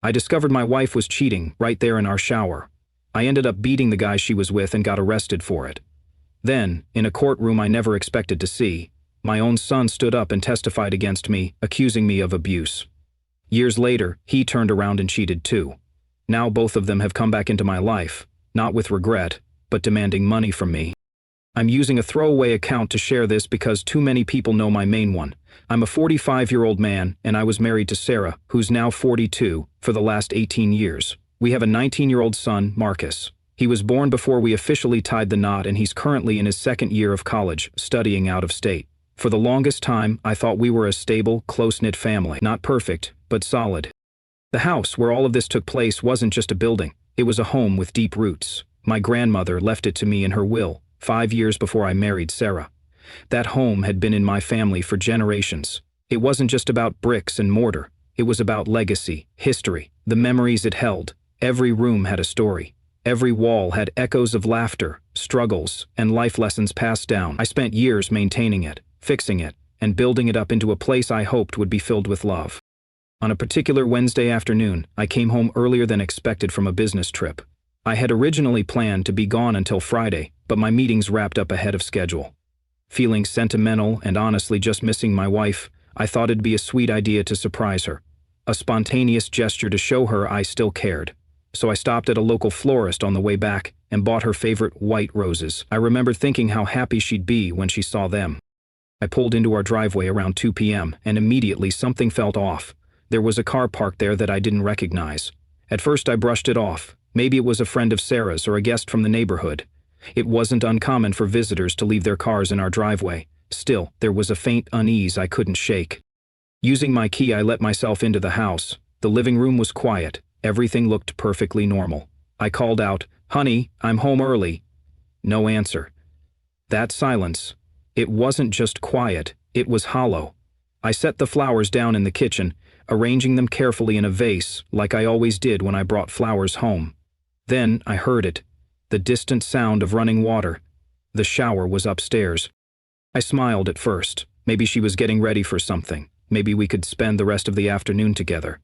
I discovered my wife was cheating right there in our shower. I ended up beating the guy she was with and got arrested for it. Then, in a courtroom I never expected to see, my own son stood up and testified against me, accusing me of abuse. Years later, he turned around and cheated too. Now both of them have come back into my life, not with regret, but demanding money from me. I'm using a throwaway account to share this because too many people know my main one. I'm a 45-year-old man, and I was married to Sarah, who's now 42, for the last 18 years. We have a 19-year-old son, Marcus. He was born before we officially tied the knot, and he's currently in his second year of college, studying out of state. For the longest time, I thought we were a stable, close-knit family. Not perfect, but solid. The house where all of this took place wasn't just a building. It was a home with deep roots. My grandmother left it to me in her will, 5 years before I married Sarah. That home had been in my family for generations. It wasn't just about bricks and mortar. It was about legacy, history, the memories it held. Every room had a story. Every wall had echoes of laughter, struggles, and life lessons passed down. I spent years maintaining it, fixing it, and building it up into a place I hoped would be filled with love. On a particular Wednesday afternoon, I came home earlier than expected from a business trip. I had originally planned to be gone until Friday, but my meetings wrapped up ahead of schedule. Feeling sentimental and honestly just missing my wife, I thought it'd be a sweet idea to surprise her. A spontaneous gesture to show her I still cared. So I stopped at a local florist on the way back and bought her favorite white roses. I remember thinking how happy she'd be when she saw them. I pulled into our driveway around 2 p.m. and immediately something felt off. There was a car parked there that I didn't recognize. At first I brushed it off. Maybe it was a friend of Sarah's or a guest from the neighborhood. It wasn't uncommon for visitors to leave their cars in our driveway. Still, there was a faint unease I couldn't shake. Using my key, I let myself into the house. The living room was quiet. Everything looked perfectly normal. I called out, "Honey, I'm home early." No answer. That silence. It wasn't just quiet, it was hollow. I set the flowers down in the kitchen, arranging them carefully in a vase, like I always did when I brought flowers home. Then I heard it. The distant sound of running water. The shower was upstairs. I smiled at first. Maybe she was getting ready for something. Maybe we could spend the rest of the afternoon together.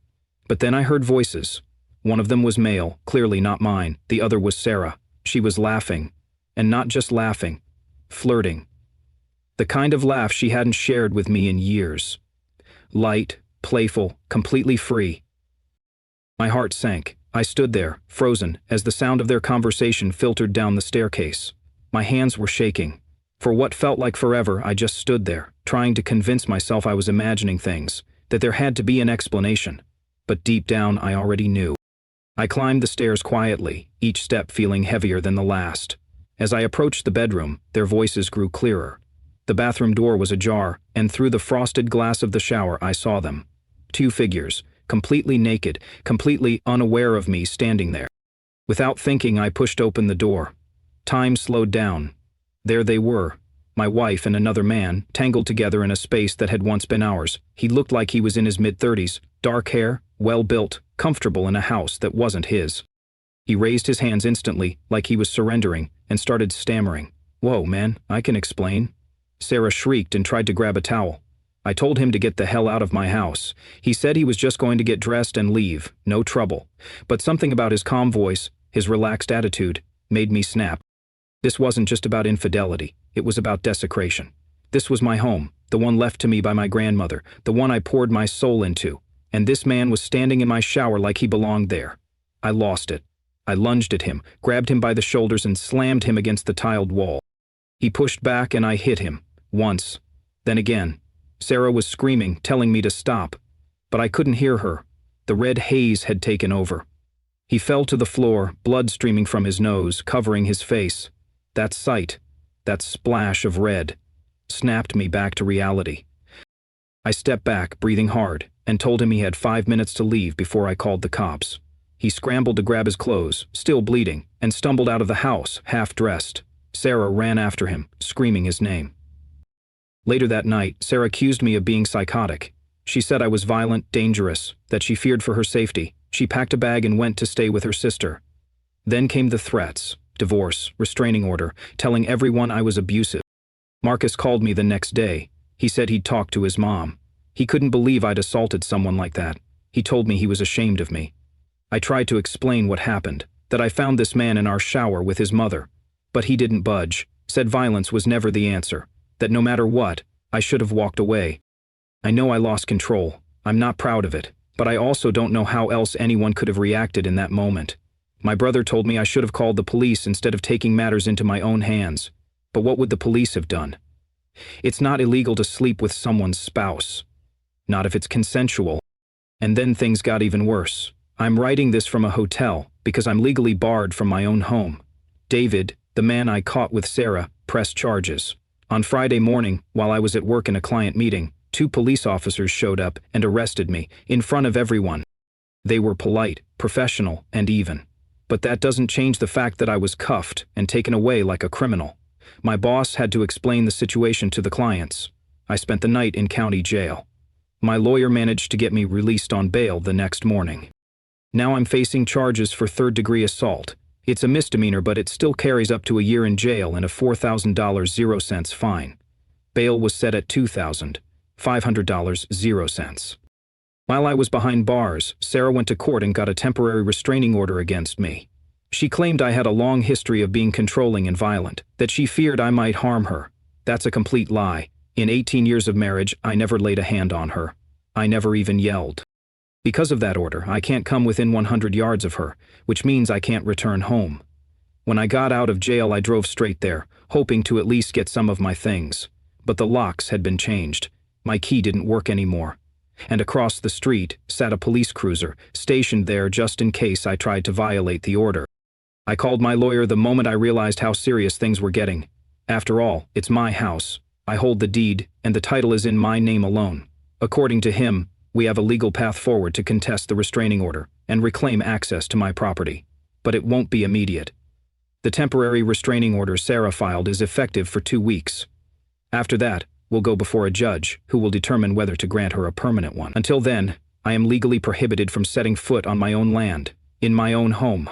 But then I heard voices. One of them was male, clearly not mine. The other was Sarah. She was laughing. And not just laughing. Flirting. The kind of laugh she hadn't shared with me in years. Light, playful, completely free. My heart sank. I stood there, frozen, as the sound of their conversation filtered down the staircase. My hands were shaking. For what felt like forever, I just stood there, trying to convince myself I was imagining things, that there had to be an explanation. But deep down, I already knew. I climbed the stairs quietly, each step feeling heavier than the last. As I approached the bedroom, their voices grew clearer. The bathroom door was ajar, and through the frosted glass of the shower I saw them. 2 figures, completely naked, completely unaware of me standing there. Without thinking, I pushed open the door. Time slowed down. There they were, my wife and another man, tangled together in a space that had once been ours. He looked like he was in his mid-30s, dark hair, well-built, comfortable in a house that wasn't his. He raised his hands instantly, like he was surrendering, and started stammering. "Whoa, man, I can explain." Sarah shrieked and tried to grab a towel. I told him to get the hell out of my house. He said he was just going to get dressed and leave, no trouble. But something about his calm voice, his relaxed attitude, made me snap. This wasn't just about infidelity, it was about desecration. This was my home, the one left to me by my grandmother, the one I poured my soul into, and this man was standing in my shower like he belonged there. I lost it. I lunged at him, grabbed him by the shoulders and slammed him against the tiled wall. He pushed back and I hit him, once, then again. Sarah was screaming, telling me to stop, but I couldn't hear her. The red haze had taken over. He fell to the floor, blood streaming from his nose, covering his face. That sight, that splash of red, snapped me back to reality. I stepped back, breathing hard, and told him he had 5 minutes to leave before I called the cops. He scrambled to grab his clothes, still bleeding, and stumbled out of the house, half-dressed. Sarah ran after him, screaming his name. Later that night, Sarah accused me of being psychotic. She said I was violent, dangerous, that she feared for her safety. She packed a bag and went to stay with her sister. Then came the threats, divorce, restraining order, telling everyone I was abusive. Marcus called me the next day. He said he'd talked to his mom. He couldn't believe I'd assaulted someone like that. He told me he was ashamed of me. I tried to explain what happened, that I found this man in our shower with his mother. But he didn't budge, said violence was never the answer, that no matter what, I should have walked away. I know I lost control. I'm not proud of it, but I also don't know how else anyone could have reacted in that moment. My brother told me I should have called the police instead of taking matters into my own hands. But what would the police have done? It's not illegal to sleep with someone's spouse. Not if it's consensual. And then things got even worse. I'm writing this from a hotel because I'm legally barred from my own home. David, the man I caught with Sarah, pressed charges. On Friday morning, while I was at work in a client meeting, 2 police officers showed up and arrested me, in front of everyone. They were polite, professional, and even. But that doesn't change the fact that I was cuffed and taken away like a criminal. My boss had to explain the situation to the clients. I spent the night in county jail. My lawyer managed to get me released on bail the next morning. Now I'm facing charges for third-degree assault. It's a misdemeanor, but it still carries up to a year in jail and a $4,000.00 fine. Bail was set at $2,500.00. While I was behind bars, Sarah went to court and got a temporary restraining order against me. She claimed I had a long history of being controlling and violent, that she feared I might harm her. That's a complete lie. In 18 years of marriage, I never laid a hand on her. I never even yelled. Because of that order, I can't come within 100 yards of her, which means I can't return home. When I got out of jail, I drove straight there, hoping to at least get some of my things. But the locks had been changed. My key didn't work anymore. And across the street sat a police cruiser, stationed there just in case I tried to violate the order. I called my lawyer the moment I realized how serious things were getting. After all, it's my house. I hold the deed, and the title is in my name alone. According to him, we have a legal path forward to contest the restraining order and reclaim access to my property. But it won't be immediate. The temporary restraining order Sarah filed is effective for 2 weeks. After that, we'll go before a judge, who will determine whether to grant her a permanent one. Until then, I am legally prohibited from setting foot on my own land, in my own home.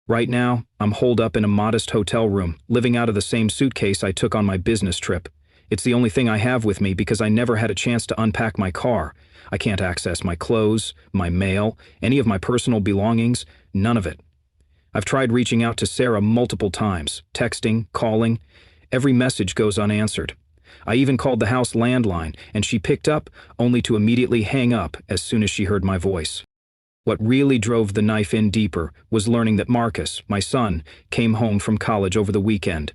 Right now, I'm holed up in a modest hotel room, living out of the same suitcase I took on my business trip. It's the only thing I have with me because I never had a chance to unpack my car. I can't access my clothes, my mail, any of my personal belongings, none of it. I've tried reaching out to Sarah multiple times, texting, calling. Every message goes unanswered. I even called the house landline, and she picked up, only to immediately hang up as soon as she heard my voice. What really drove the knife in deeper was learning that Marcus, my son, came home from college over the weekend.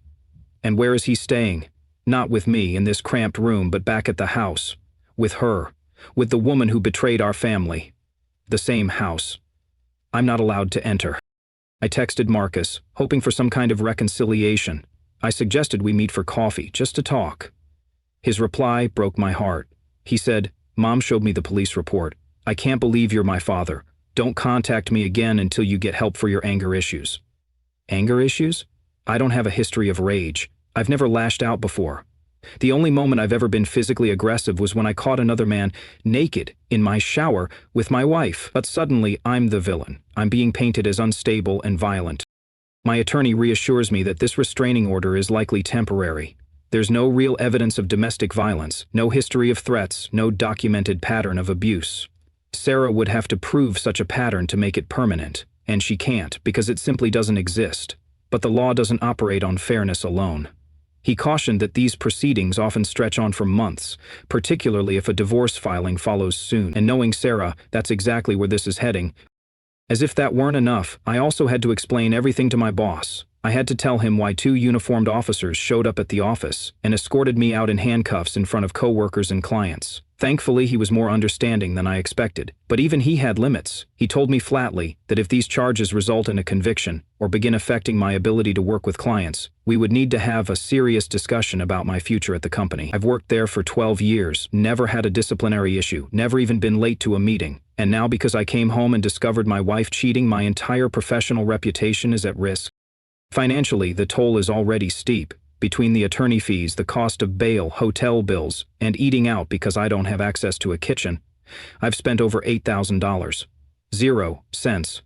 And where is he staying? Not with me in this cramped room, but back at the house. With her. With the woman who betrayed our family. The same house. I'm not allowed to enter. I texted Marcus, hoping for some kind of reconciliation. I suggested we meet for coffee, just to talk. His reply broke my heart. He said, "Mom showed me the police report. I can't believe you're my father. Don't contact me again until you get help for your anger issues." Anger issues? I don't have a history of rage. I've never lashed out before. The only moment I've ever been physically aggressive was when I caught another man naked in my shower with my wife. But suddenly, I'm the villain. I'm being painted as unstable and violent. My attorney reassures me that this restraining order is likely temporary. There's no real evidence of domestic violence, no history of threats, no documented pattern of abuse. Sarah would have to prove such a pattern to make it permanent, and she can't because it simply doesn't exist. But the law doesn't operate on fairness alone. He cautioned that these proceedings often stretch on for months, particularly if a divorce filing follows soon. And knowing Sarah, that's exactly where this is heading. As if that weren't enough, I also had to explain everything to my boss. I had to tell him why 2 uniformed officers showed up at the office and escorted me out in handcuffs in front of coworkers and clients. Thankfully, he was more understanding than I expected, but even he had limits. He told me flatly that if these charges result in a conviction or begin affecting my ability to work with clients, we would need to have a serious discussion about my future at the company. I've worked there for 12 years, never had a disciplinary issue, never even been late to a meeting, and now because I came home and discovered my wife cheating, my entire professional reputation is at risk. Financially, the toll is already steep. Between the attorney fees, the cost of bail, hotel bills, and eating out because I don't have access to a kitchen, I've spent over $8,000. 0 cents.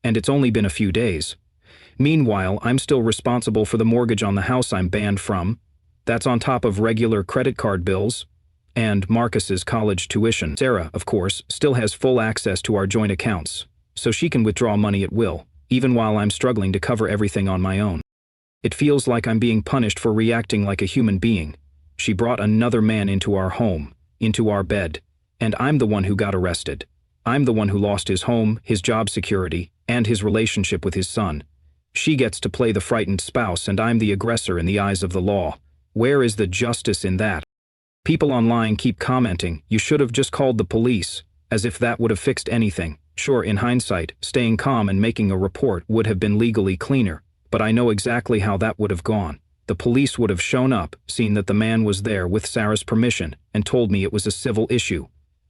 And it's only been a few days. Meanwhile, I'm still responsible for the mortgage on the house I'm banned from. That's on top of regular credit card bills and Marcus's college tuition. Sarah, of course, still has full access to our joint accounts. so she can withdraw money at will, even while I'm struggling to cover everything on my own. It feels like I'm being punished for reacting like a human being. She brought another man into our home, into our bed, and I'm the one who got arrested. I'm the one who lost his home, his job security, and his relationship with his son. She gets to play the frightened spouse, and I'm the aggressor in the eyes of the law. Where is the justice in that? People online keep commenting, "You should have just called the police," as if that would have fixed anything. Sure, in hindsight, staying calm and making a report would have been legally cleaner, but I know exactly how that would have gone. The police would have shown up, seen that the man was there with Sarah's permission, and told me it was a civil issue.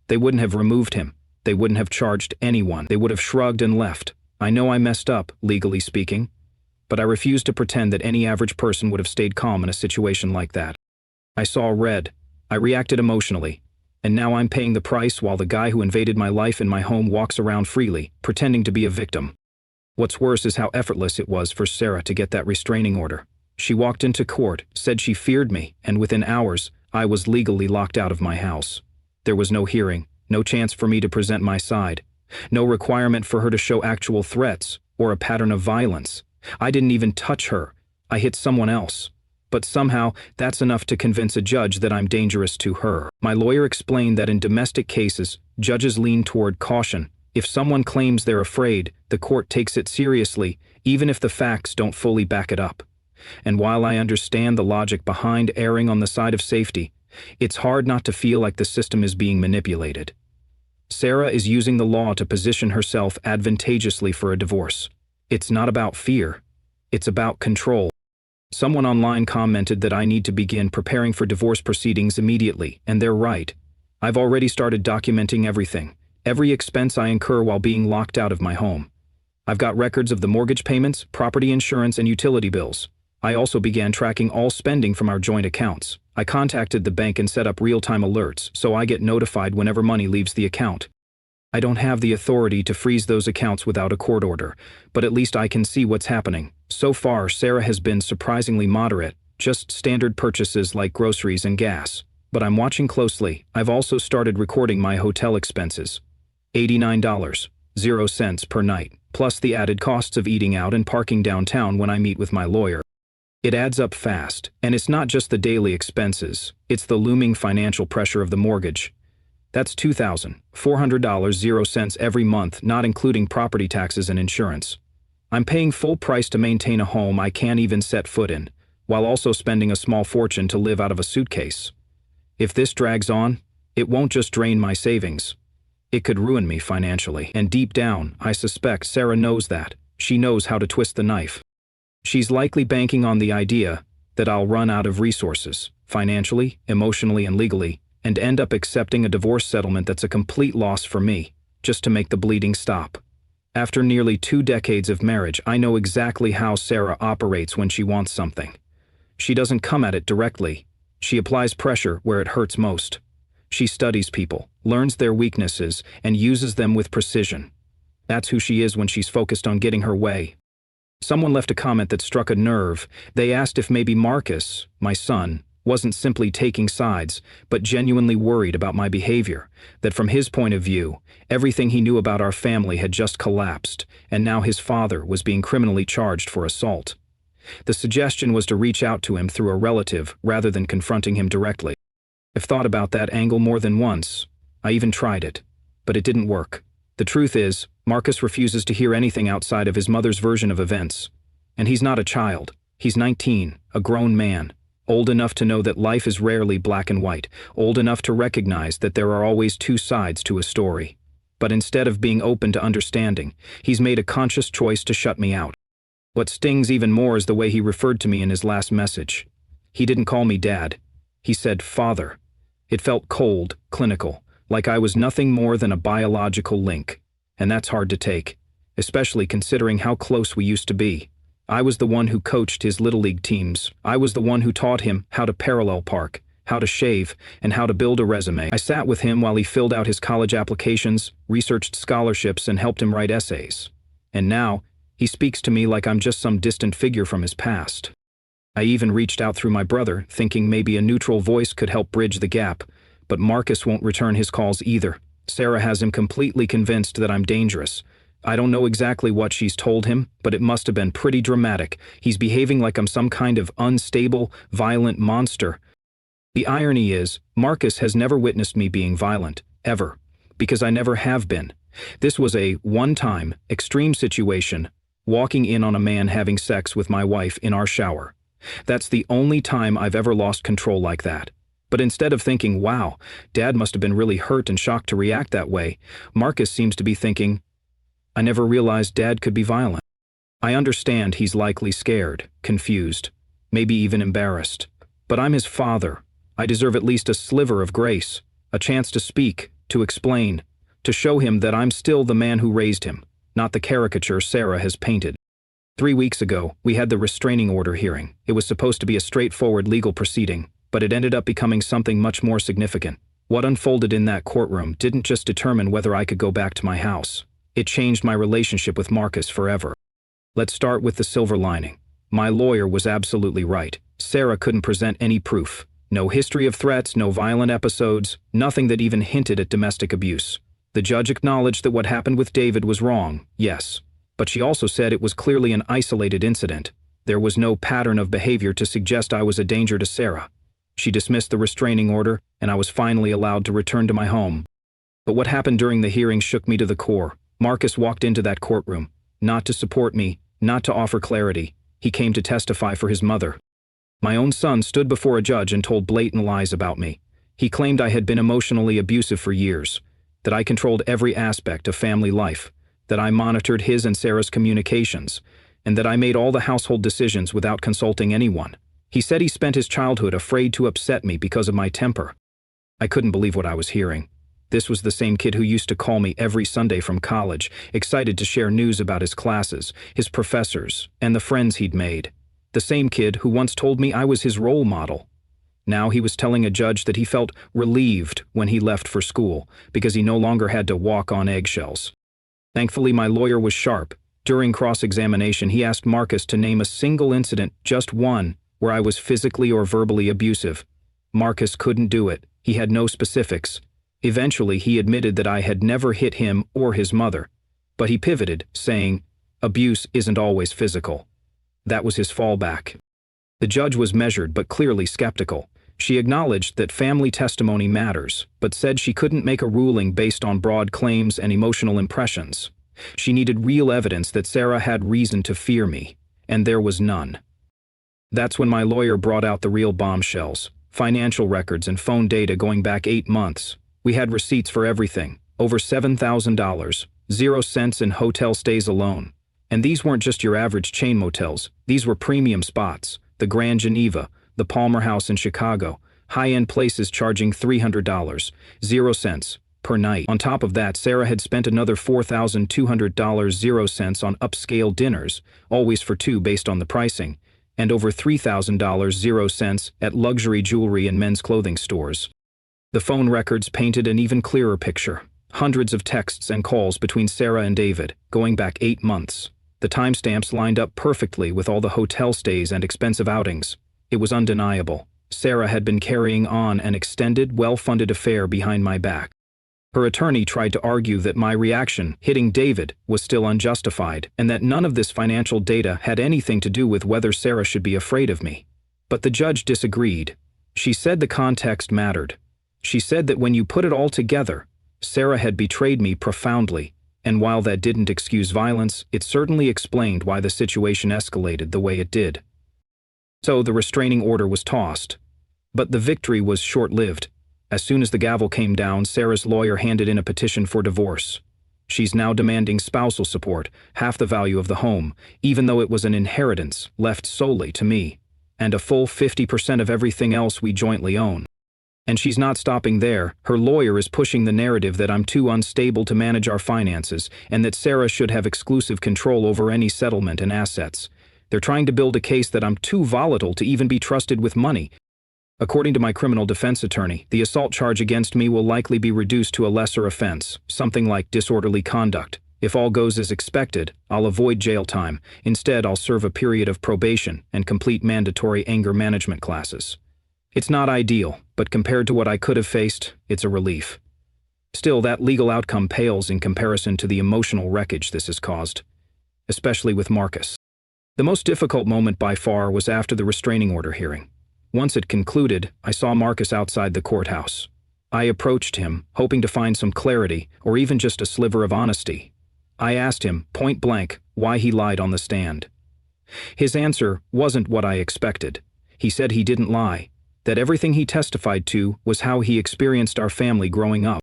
They wouldn't have removed him. They wouldn't have charged anyone. They would have shrugged and left. I know I messed up, legally speaking, but I refuse to pretend that any average person would have stayed calm in a situation like that. I saw red. I reacted emotionally. And now I'm paying the price while the guy who invaded my life and my home walks around freely, pretending to be a victim. What's worse is how effortless it was for Sarah to get that restraining order. She walked into court, said she feared me, and within hours, I was legally locked out of my house. There was no hearing, no chance for me to present my side, no requirement for her to show actual threats or a pattern of violence. I didn't even touch her. I hit someone else. But somehow, that's enough to convince a judge that I'm dangerous to her. My lawyer explained that in domestic cases, judges lean toward caution. If someone claims they're afraid, the court takes it seriously, even if the facts don't fully back it up. And while I understand the logic behind erring on the side of safety, it's hard not to feel like the system is being manipulated. Sarah is using the law to position herself advantageously for a divorce. It's not about fear. It's about control. Someone online commented that I need to begin preparing for divorce proceedings immediately, and they're right. I've already started documenting everything, every expense I incur while being locked out of my home. I've got records of the mortgage payments, property insurance, and utility bills. I also began tracking all spending from our joint accounts. I contacted the bank and set up real-time alerts, so I get notified whenever money leaves the account. I don't have the authority to freeze those accounts without a court order, but at least I can see what's happening. So far, Sarah has been surprisingly moderate, just standard purchases like groceries and gas. But I'm watching closely. I've also started recording my hotel expenses. $89.00 per night, plus the added costs of eating out and parking downtown when I meet with my lawyer. It adds up fast, and it's not just the daily expenses, it's the looming financial pressure of the mortgage. That's $2,400.00 every month, not including property taxes and insurance. I'm paying full price to maintain a home I can't even set foot in, while also spending a small fortune to live out of a suitcase. If this drags on, it won't just drain my savings. It could ruin me financially, and deep down, I suspect Sarah knows that. She knows how to twist the knife. She's likely banking on the idea that I'll run out of resources, financially, emotionally, and legally, and end up accepting a divorce settlement that's a complete loss for me, just to make the bleeding stop. After nearly 2 decades of marriage, I know exactly how Sarah operates when she wants something. She doesn't come at it directly. She applies pressure where it hurts most. She studies people, learns their weaknesses, and uses them with precision. That's who she is when she's focused on getting her way. Someone left a comment that struck a nerve. They asked if maybe Marcus, my son, wasn't simply taking sides, but genuinely worried about my behavior, that from his point of view, everything he knew about our family had just collapsed, and now his father was being criminally charged for assault. The suggestion was to reach out to him through a relative rather than confronting him directly. I've thought about that angle more than once. I even tried it, but it didn't work. The truth is, Marcus refuses to hear anything outside of his mother's version of events. And he's not a child. He's 19, a grown man. Old enough to know that life is rarely black and white, old enough to recognize that there are always 2 sides to a story. But instead of being open to understanding, he's made a conscious choice to shut me out. What stings even more is the way he referred to me in his last message. He didn't call me Dad. He said Father. It felt cold, clinical, like I was nothing more than a biological link. And that's hard to take, especially considering how close we used to be. I was the one who coached his Little League teams. I was the one who taught him how to parallel park, how to shave, and how to build a resume. I sat with him while he filled out his college applications, researched scholarships, and helped him write essays. And now, he speaks to me like I'm just some distant figure from his past. I even reached out through my brother, thinking maybe a neutral voice could help bridge the gap, but Marcus won't return his calls either. Sarah has him completely convinced that I'm dangerous, I don't know exactly what she's told him, but it must have been pretty dramatic. He's behaving like I'm some kind of unstable, violent monster. The irony is, Marcus has never witnessed me being violent, ever, because I never have been. This was a one-time, extreme situation, walking in on a man having sex with my wife in our shower. That's the only time I've ever lost control like that. But instead of thinking, wow, Dad must have been really hurt and shocked to react that way, Marcus seems to be thinking, I never realized Dad could be violent. I understand he's likely scared, confused, maybe even embarrassed. But I'm his father. I deserve at least a sliver of grace, a chance to speak, to explain, to show him that I'm still the man who raised him, not the caricature Sarah has painted. 3 weeks ago, we had the restraining order hearing. It was supposed to be a straightforward legal proceeding, but it ended up becoming something much more significant. What unfolded in that courtroom didn't just determine whether I could go back to my house. It changed my relationship with Marcus forever. Let's start with the silver lining. My lawyer was absolutely right. Sarah couldn't present any proof. No history of threats, no violent episodes, nothing that even hinted at domestic abuse. The judge acknowledged that what happened with David was wrong, yes. But she also said it was clearly an isolated incident. There was no pattern of behavior to suggest I was a danger to Sarah. She dismissed the restraining order, and I was finally allowed to return to my home. But what happened during the hearing shook me to the core. Marcus walked into that courtroom, not to support me, not to offer clarity. He came to testify for his mother. My own son stood before a judge and told blatant lies about me. He claimed I had been emotionally abusive for years, that I controlled every aspect of family life, that I monitored his and Sarah's communications, and that I made all the household decisions without consulting anyone. He said he spent his childhood afraid to upset me because of my temper. I couldn't believe what I was hearing. This was the same kid who used to call me every Sunday from college, excited to share news about his classes, his professors, and the friends he'd made. The same kid who once told me I was his role model. Now he was telling a judge that he felt relieved when he left for school because he no longer had to walk on eggshells. Thankfully, my lawyer was sharp. During cross-examination, he asked Marcus to name a single incident, just one, where I was physically or verbally abusive. Marcus couldn't do it. He had no specifics. Eventually, he admitted that I had never hit him or his mother. But he pivoted, saying, abuse isn't always physical. That was his fallback. The judge was measured but clearly skeptical. She acknowledged that family testimony matters, but said she couldn't make a ruling based on broad claims and emotional impressions. She needed real evidence that Sarah had reason to fear me, and there was none. That's when my lawyer brought out the real bombshells, financial records and phone data going back 8 months. We had receipts for everything, over $7,000, 0 cents in hotel stays alone. And these weren't just your average chain motels, these were premium spots, the Grand Geneva, the Palmer House in Chicago, high-end places charging $300, 0 cents, per night. On top of that, Sarah had spent another $4,200, 0 cents on upscale dinners, always for two based on the pricing, and over $3,000, 0 cents at luxury jewelry and men's clothing stores. The phone records painted an even clearer picture. Hundreds of texts and calls between Sarah and David, going back 8 months. The timestamps lined up perfectly with all the hotel stays and expensive outings. It was undeniable. Sarah had been carrying on an extended, well-funded affair behind my back. Her attorney tried to argue that my reaction, hitting David, was still unjustified, and that none of this financial data had anything to do with whether Sarah should be afraid of me. But the judge disagreed. She said the context mattered. She said that when you put it all together, Sarah had betrayed me profoundly, and while that didn't excuse violence, it certainly explained why the situation escalated the way it did. So the restraining order was tossed. But the victory was short-lived. As soon as the gavel came down, Sarah's lawyer handed in a petition for divorce. She's now demanding spousal support, half the value of the home, even though it was an inheritance left solely to me, and a full 50% of everything else we jointly own. And she's not stopping there. Her lawyer is pushing the narrative that I'm too unstable to manage our finances, and that Sarah should have exclusive control over any settlement and assets. They're trying to build a case that I'm too volatile to even be trusted with money. According to my criminal defense attorney, the assault charge against me will likely be reduced to a lesser offense, something like disorderly conduct. If all goes as expected, I'll avoid jail time. Instead, I'll serve a period of probation and complete mandatory anger management classes. It's not ideal, but compared to what I could have faced, it's a relief. Still, that legal outcome pales in comparison to the emotional wreckage this has caused, especially with Marcus. The most difficult moment by far was after the restraining order hearing. Once it concluded, I saw Marcus outside the courthouse. I approached him, hoping to find some clarity or even just a sliver of honesty. I asked him, point blank, why he lied on the stand. His answer wasn't what I expected. He said he didn't lie, that everything he testified to was how he experienced our family growing up.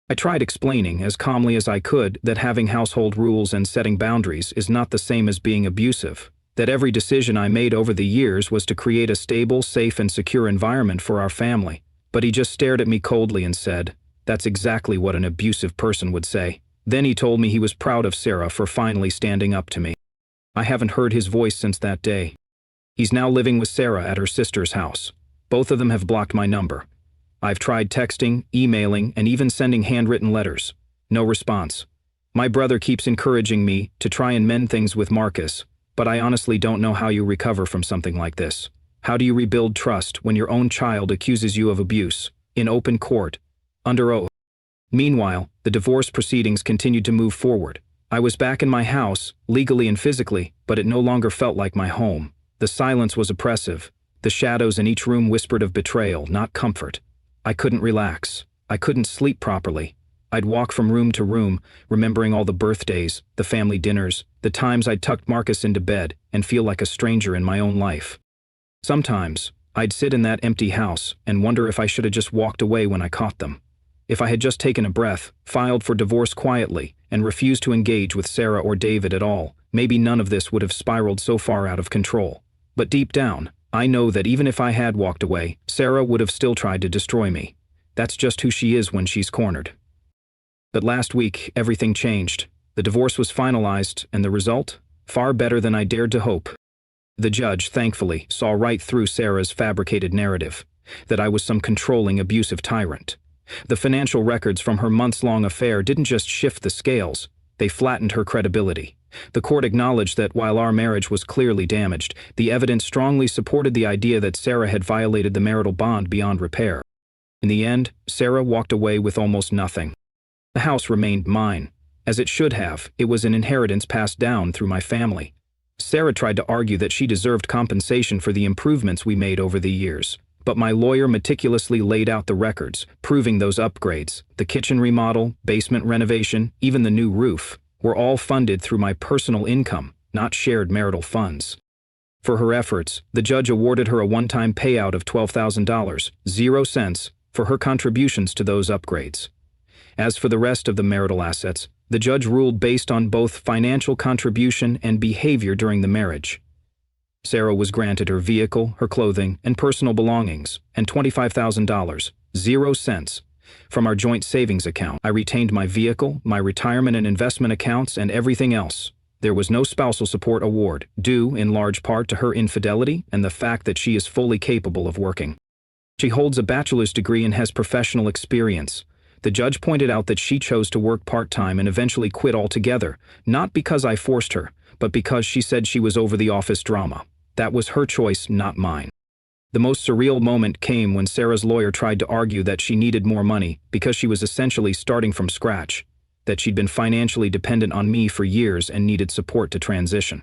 I tried explaining, as calmly as I could, that having household rules and setting boundaries is not the same as being abusive, that every decision I made over the years was to create a stable, safe, and secure environment for our family. But he just stared at me coldly and said, "That's exactly what an abusive person would say." Then he told me he was proud of Sarah for finally standing up to me. I haven't heard his voice since that day. He's now living with Sarah at her sister's house. Both of them have blocked my number. I've tried texting, emailing, and even sending handwritten letters. No response. My brother keeps encouraging me to try and mend things with Marcus, but I honestly don't know how you recover from something like this. How do you rebuild trust when your own child accuses you of abuse, in open court, under oath? Meanwhile, the divorce proceedings continued to move forward. I was back in my house, legally and physically, but it no longer felt like my home. The silence was oppressive. The shadows in each room whispered of betrayal, not comfort. I couldn't relax. I couldn't sleep properly. I'd walk from room to room, remembering all the birthdays, the family dinners, the times I'd tucked Marcus into bed, and feel like a stranger in my own life. Sometimes, I'd sit in that empty house and wonder if I should have just walked away when I caught them. If I had just taken a breath, filed for divorce quietly, and refused to engage with Sarah or David at all, maybe none of this would have spiraled so far out of control. But deep down, I know that even if I had walked away, Sarah would have still tried to destroy me. That's just who she is when she's cornered. But last week, everything changed. The divorce was finalized, and the result? Far better than I dared to hope. The judge, thankfully, saw right through Sarah's fabricated narrative, that I was some controlling, abusive tyrant. The financial records from her months-long affair didn't just shift the scales, they flattened her credibility. The court acknowledged that while our marriage was clearly damaged, the evidence strongly supported the idea that Sarah had violated the marital bond beyond repair. In the end, Sarah walked away with almost nothing. The house remained mine. As it should have, it was an inheritance passed down through my family. Sarah tried to argue that she deserved compensation for the improvements we made over the years. But my lawyer meticulously laid out the records, proving those upgrades, the kitchen remodel, basement renovation, even the new roof, were all funded through my personal income, not shared marital funds. For her efforts, the judge awarded her a one-time payout of $12,000, 0 cents, for her contributions to those upgrades. As for the rest of the marital assets, the judge ruled based on both financial contribution and behavior during the marriage. Sarah was granted her vehicle, her clothing, and personal belongings, and $25,000, 0 cents, from our joint savings account. I retained my vehicle, my retirement and investment accounts, and everything else. There was no spousal support award, due in large part to her infidelity and the fact that she is fully capable of working. She holds a bachelor's degree and has professional experience. The judge pointed out that she chose to work part-time and eventually quit altogether, not because I forced her, but because she said she was over the office drama. That was her choice, not mine. The most surreal moment came when Sarah's lawyer tried to argue that she needed more money because she was essentially starting from scratch, that she'd been financially dependent on me for years and needed support to transition.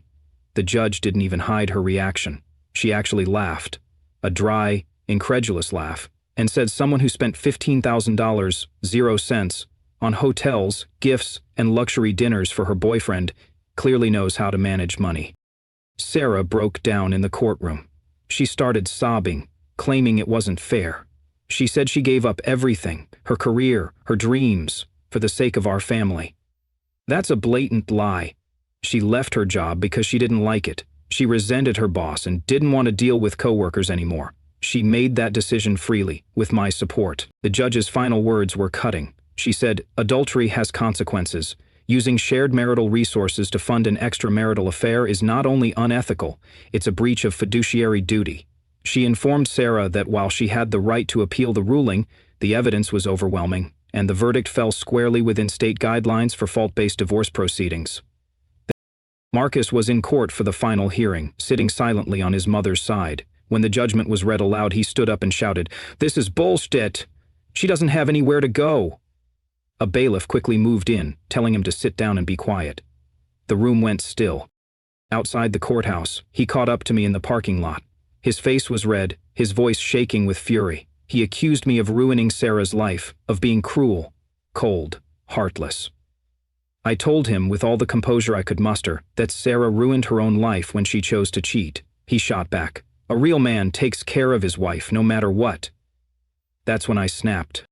The judge didn't even hide her reaction. She actually laughed, a dry, incredulous laugh, and said someone who spent $15,000, 0 cents, on hotels, gifts, and luxury dinners for her boyfriend clearly knows how to manage money. Sarah broke down in the courtroom. She started sobbing, claiming it wasn't fair. She said she gave up everything, her career, her dreams, for the sake of our family. That's a blatant lie. She left her job because she didn't like it. She resented her boss and didn't want to deal with coworkers anymore. She made that decision freely, with my support. The judge's final words were cutting. She said, "Adultery has consequences. Using shared marital resources to fund an extramarital affair is not only unethical, it's a breach of fiduciary duty." She informed Sarah that while she had the right to appeal the ruling, the evidence was overwhelming, and the verdict fell squarely within state guidelines for fault-based divorce proceedings. Marcus was in court for the final hearing, sitting silently on his mother's side. When the judgment was read aloud, he stood up and shouted, "This is bullshit! She doesn't have anywhere to go!" A bailiff quickly moved in, telling him to sit down and be quiet. The room went still. Outside the courthouse, he caught up to me in the parking lot. His face was red, his voice shaking with fury. He accused me of ruining Sarah's life, of being cruel, cold, heartless. I told him, with all the composure I could muster, that Sarah ruined her own life when she chose to cheat. He shot back. A real man takes care of his wife no matter what. That's when I snapped.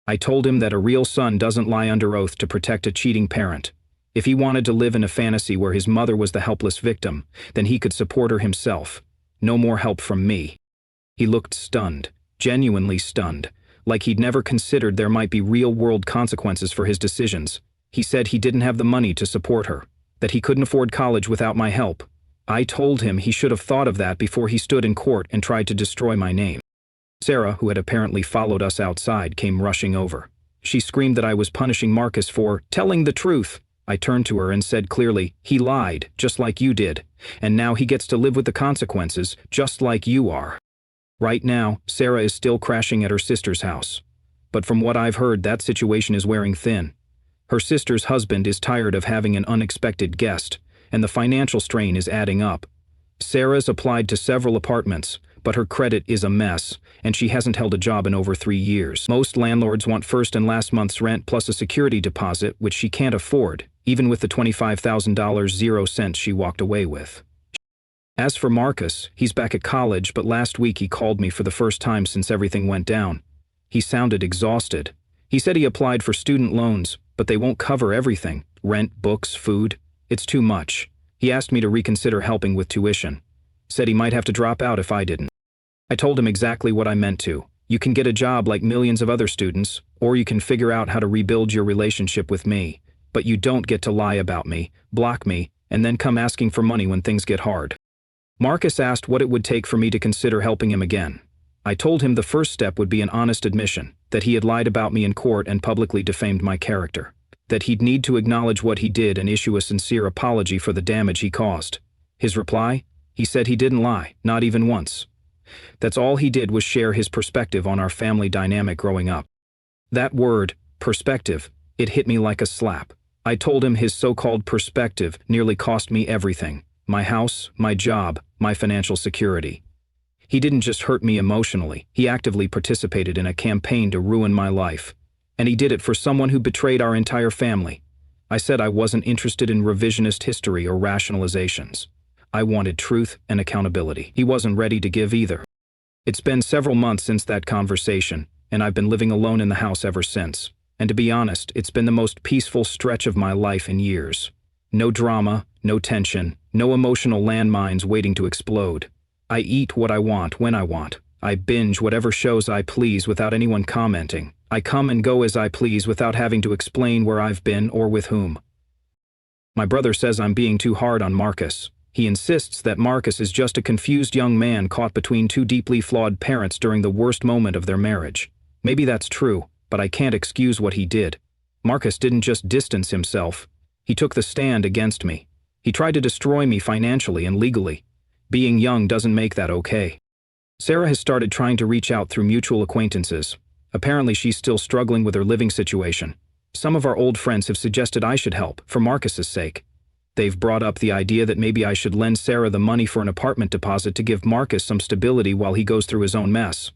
I told him that a real son doesn't lie under oath to protect a cheating parent. If he wanted to live in a fantasy where his mother was the helpless victim, then he could support her himself. No more help from me. He looked stunned, genuinely stunned, like he'd never considered there might be real-world consequences for his decisions. He said he didn't have the money to support her, that he couldn't afford college without my help. I told him he should have thought of that before he stood in court and tried to destroy my name. Sarah, who had apparently followed us outside, came rushing over. She screamed that I was punishing Marcus for telling the truth. I turned to her and said clearly, "He lied, just like you did, and now he gets to live with the consequences, just like you are." Right now, Sarah is still crashing at her sister's house. But from what I've heard, that situation is wearing thin. Her sister's husband is tired of having an unexpected guest, and the financial strain is adding up. Sarah's applied to several apartments, but her credit is a mess, and she hasn't held a job in over 3 years. Most landlords want first and last month's rent plus a security deposit, which she can't afford, even with the $25,000 0 cents she walked away with. As for Marcus, he's back at college, but last week he called me for the first time since everything went down. He sounded exhausted. He said he applied for student loans, but they won't cover everything: rent, books, food. It's too much. He asked me to reconsider helping with tuition. Said he might have to drop out if I didn't. I told him exactly what I meant to. You can get a job like millions of other students, or you can figure out how to rebuild your relationship with me. But you don't get to lie about me, block me, and then come asking for money when things get hard. Marcus asked what it would take for me to consider helping him again. I told him the first step would be an honest admission, that he had lied about me in court and publicly defamed my character. That he'd need to acknowledge what he did and issue a sincere apology for the damage he caused. His reply? He said he didn't lie, not even once. That's all he did was share his perspective on our family dynamic growing up. That word, perspective, it hit me like a slap. I told him his so-called perspective nearly cost me everything: my house, my job, my financial security. He didn't just hurt me emotionally, he actively participated in a campaign to ruin my life. And he did it for someone who betrayed our entire family. I said I wasn't interested in revisionist history or rationalizations. I wanted truth and accountability. He wasn't ready to give either. It's been several months since that conversation, and I've been living alone in the house ever since. And to be honest, it's been the most peaceful stretch of my life in years. No drama, no tension, no emotional landmines waiting to explode. I eat what I want when I want. I binge whatever shows I please without anyone commenting. I come and go as I please without having to explain where I've been or with whom. My brother says I'm being too hard on Marcus. He insists that Marcus is just a confused young man caught between two deeply flawed parents during the worst moment of their marriage. Maybe that's true, but I can't excuse what he did. Marcus didn't just distance himself. He took the stand against me. He tried to destroy me financially and legally. Being young doesn't make that okay. Sarah has started trying to reach out through mutual acquaintances. Apparently she's still struggling with her living situation. Some of our old friends have suggested I should help, for Marcus's sake. They've brought up the idea that maybe I should lend Sarah the money for an apartment deposit to give Marcus some stability while he goes through his own mess.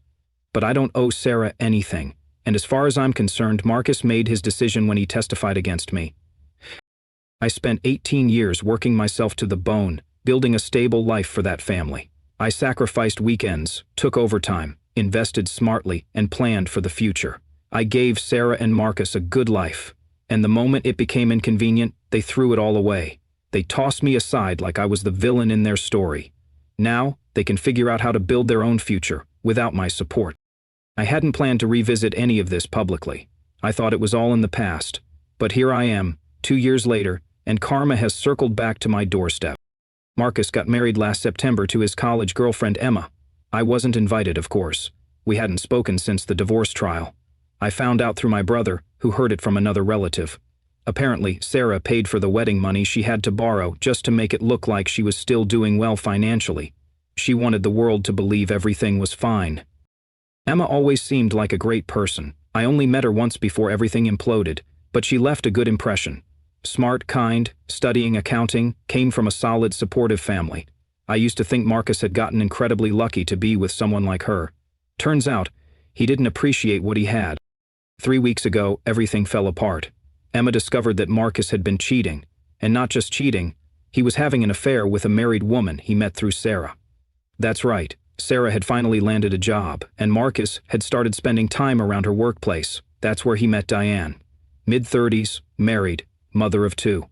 But I don't owe Sarah anything, and as far as I'm concerned, Marcus made his decision when he testified against me. I spent 18 years working myself to the bone, building a stable life for that family. I sacrificed weekends, took overtime, invested smartly, and planned for the future. I gave Sarah and Marcus a good life, and the moment it became inconvenient, they threw it all away. They tossed me aside like I was the villain in their story. Now, they can figure out how to build their own future, without my support. I hadn't planned to revisit any of this publicly. I thought it was all in the past. But here I am, 2 years later, and karma has circled back to my doorstep. Marcus got married last September to his college girlfriend Emma. I wasn't invited, of course. We hadn't spoken since the divorce trial. I found out through my brother, who heard it from another relative. Apparently, Sarah paid for the wedding money she had to borrow just to make it look like she was still doing well financially. She wanted the world to believe everything was fine. Emma always seemed like a great person. I only met her once before everything imploded, But she left a good impression. Smart, kind, studying accounting, came from a solid, supportive family. I used to think Marcus had gotten incredibly lucky to be with someone like her. Turns out, he didn't appreciate what he had. 3 weeks ago, everything fell apart. Emma discovered that Marcus had been cheating. And not just cheating, he was having an affair with a married woman he met through Sarah. That's right, Sarah had finally landed a job, and Marcus had started spending time around her workplace. That's where he met Diane. Mid-30s, married, mother of 2.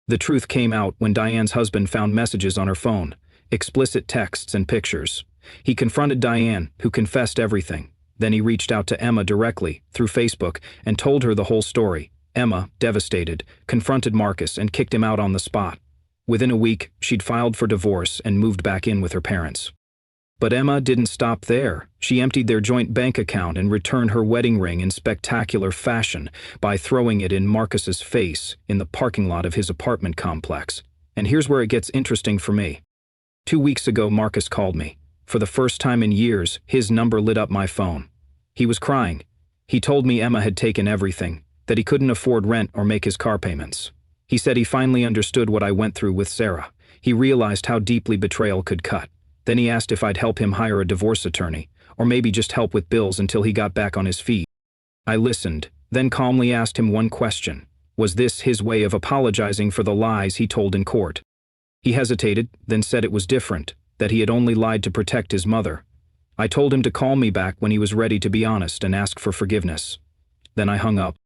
The truth came out when Diane's husband found messages on her phone, explicit texts and pictures. He confronted Diane, who confessed everything. Then he reached out to Emma directly, through Facebook, and told her the whole story. Emma, devastated, confronted Marcus and kicked him out on the spot. Within a week, she'd filed for divorce and moved back in with her parents. But Emma didn't stop there. She emptied their joint bank account and returned her wedding ring in spectacular fashion by throwing it in Marcus's face in the parking lot of his apartment complex. And here's where it gets interesting for me. 2 weeks ago, Marcus called me. For the first time in years, his number lit up my phone. He was crying. He told me Emma had taken everything, that he couldn't afford rent or make his car payments. He said he finally understood what I went through with Sarah. He realized how deeply betrayal could cut. Then he asked if I'd help him hire a divorce attorney, or maybe just help with bills until he got back on his feet. I listened, then calmly asked him one question. Was this his way of apologizing for the lies he told in court? He hesitated, then said it was different, that he had only lied to protect his mother. I told him to call me back when he was ready to be honest and ask for forgiveness. Then I hung up.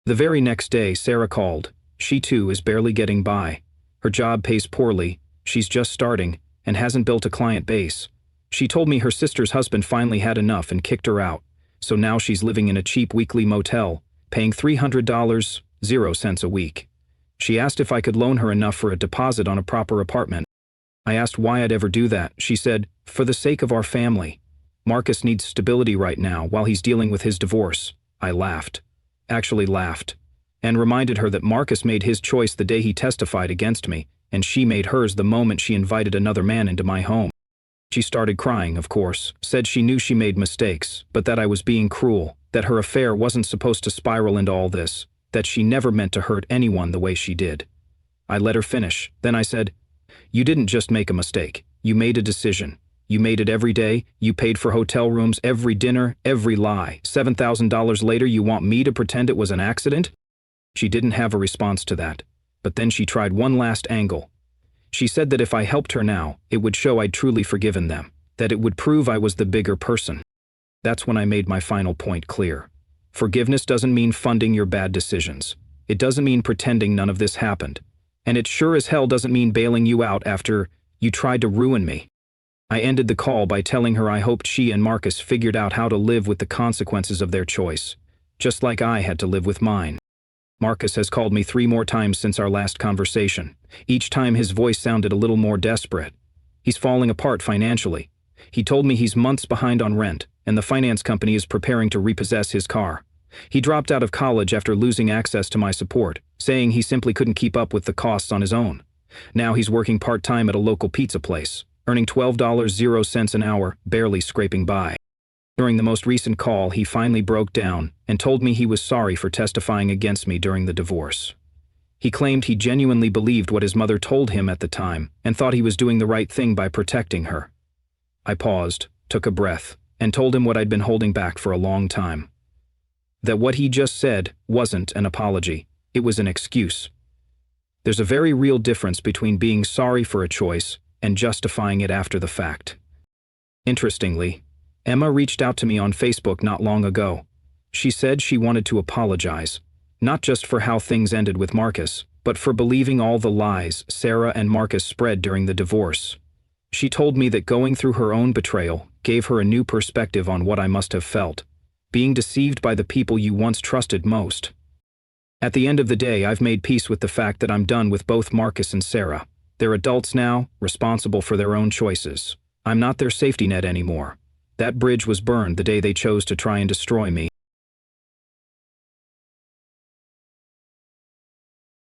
The very next day, Sarah called. She too is barely getting by. Her job pays poorly, she's just starting, and hasn't built a client base. She told me her sister's husband finally had enough and kicked her out, so now she's living in a cheap weekly motel, paying $300, 0 cents a week. She asked if I could loan her enough for a deposit on a proper apartment. I asked why I'd ever do that. She said, for the sake of our family. Marcus needs stability right now while he's dealing with his divorce. I laughed. Actually laughed. And reminded her that Marcus made his choice the day he testified against me, and she made hers the moment she invited another man into my home. She started crying, of course, said she knew she made mistakes, but that I was being cruel, that her affair wasn't supposed to spiral into all this, that she never meant to hurt anyone the way she did. I let her finish, then I said, you didn't just make a mistake, you made a decision. You made it every day, you paid for hotel rooms, every dinner, every lie. $7,000 later you want me to pretend it was an accident? She didn't have a response to that. But then she tried one last angle. She said that if I helped her now, it would show I'd truly forgiven them, that it would prove I was the bigger person. That's when I made my final point clear. Forgiveness doesn't mean funding your bad decisions. It doesn't mean pretending none of this happened. And it sure as hell doesn't mean bailing you out after you tried to ruin me. I ended the call by telling her I hoped she and Marcus figured out how to live with the consequences of their choice, just like I had to live with mine. Marcus has called me 3 more times since our last conversation. Each time his voice sounded a little more desperate. He's falling apart financially. He told me he's months behind on rent, and the finance company is preparing to repossess his car. He dropped out of college after losing access to my support, saying he simply couldn't keep up with the costs on his own. Now he's working part-time at a local pizza place, earning $12, 0 cents an hour, barely scraping by. During the most recent call, he finally broke down and told me he was sorry for testifying against me during the divorce. He claimed he genuinely believed what his mother told him at the time and thought he was doing the right thing by protecting her. I paused, took a breath, and told him what I'd been holding back for a long time. That what he just said wasn't an apology, it was an excuse. There's a very real difference between being sorry for a choice and justifying it after the fact. Interestingly, Emma reached out to me on Facebook not long ago. She said she wanted to apologize, not just for how things ended with Marcus, but for believing all the lies Sarah and Marcus spread during the divorce. She told me that going through her own betrayal gave her a new perspective on what I must have felt, being deceived by the people you once trusted most. At the end of the day, I've made peace with the fact that I'm done with both Marcus and Sarah. They're adults now, responsible for their own choices. I'm not their safety net anymore. That bridge was burned the day they chose to try and destroy me.